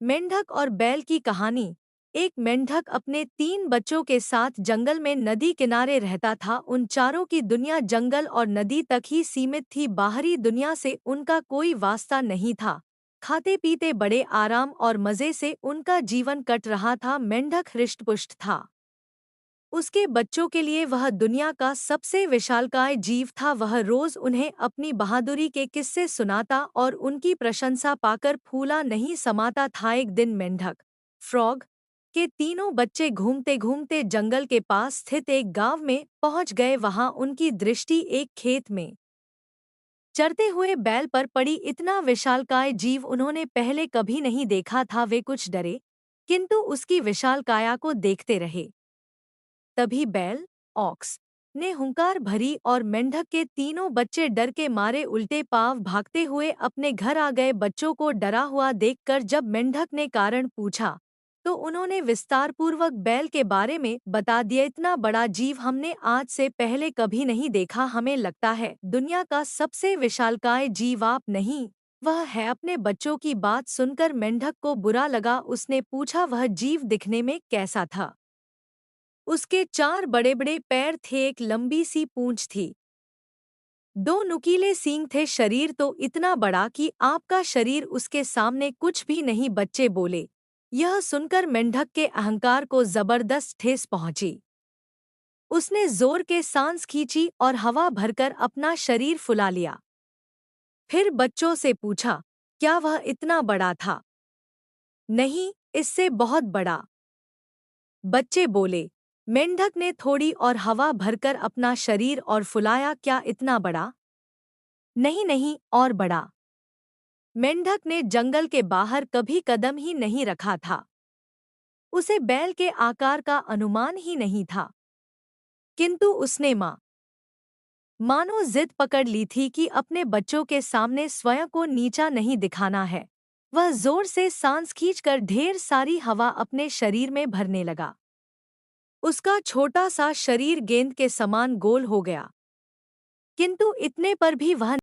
मेंढक और बैल की कहानी। एक मेंढक अपने 3 बच्चों के साथ जंगल में नदी किनारे रहता था। उन चारों की दुनिया जंगल और नदी तक ही सीमित थी। बाहरी दुनिया से उनका कोई वास्ता नहीं था। खाते पीते बड़े आराम और मजे से उनका जीवन कट रहा था। मेंढक हृष्टपुष्ट था। उसके बच्चों के लिए वह दुनिया का सबसे विशालकाय जीव था। वह रोज उन्हें अपनी बहादुरी के किस्से सुनाता और उनकी प्रशंसा पाकर फूला नहीं समाता था। एक दिन मेंढक फ्रॉग के तीनों बच्चे घूमते घूमते जंगल के पास स्थित एक गांव में पहुंच गए। वहां उनकी दृष्टि एक खेत में चरते हुए बैल पर पड़ी। इतना विशालकाय जीव उन्होंने पहले कभी नहीं देखा था। वे कुछ डरे, किंतु उसकी विशालकाया को देखते रहे। तभी बैल ऑक्स ने हुंकार भरी और मेंढक के तीनों बच्चे डर के मारे उल्टे पांव भागते हुए अपने घर आ गए। बच्चों को डरा हुआ देखकर जब मेंढक ने कारण पूछा तो उन्होंने विस्तारपूर्वक बैल के बारे में बता दिया। इतना बड़ा जीव हमने आज से पहले कभी नहीं देखा। हमें लगता है दुनिया का सबसे विशालकाय जीव आप नहीं, वह है। अपने बच्चों की बात सुनकर मेंढक को बुरा लगा। उसने पूछा, वह जीव दिखने में कैसा था? उसके 4 बड़े-बड़े पैर थे, एक लंबी सी पूंछ थी, 2 नुकीले सींग थे। शरीर तो इतना बड़ा कि आपका शरीर उसके सामने कुछ भी नहीं। बच्चे बोले। यह सुनकर मेंढक के अहंकार को जबरदस्त ठेस पहुंची। उसने जोर के सांस खींची और हवा भरकर अपना शरीर फुला लिया। फिर बच्चों से पूछा, क्या वह इतना बड़ा था? नहीं, इससे बहुत बड़ा। बच्चे बोले। मेंढक ने थोड़ी और हवा भरकर अपना शरीर और फुलाया। क्या इतना बड़ा? नहीं नहीं, और बड़ा। मेंढक ने जंगल के बाहर कभी कदम ही नहीं रखा था। उसे बैल के आकार का अनुमान ही नहीं था। किंतु उसने मानो जिद पकड़ ली थी कि अपने बच्चों के सामने स्वयं को नीचा नहीं दिखाना है। वह जोर से सांस खींचकर ढेर सारी हवा अपने शरीर में भरने लगा। उसका छोटा सा शरीर गेंद के समान गोल हो गया, किंतु इतने पर भी वह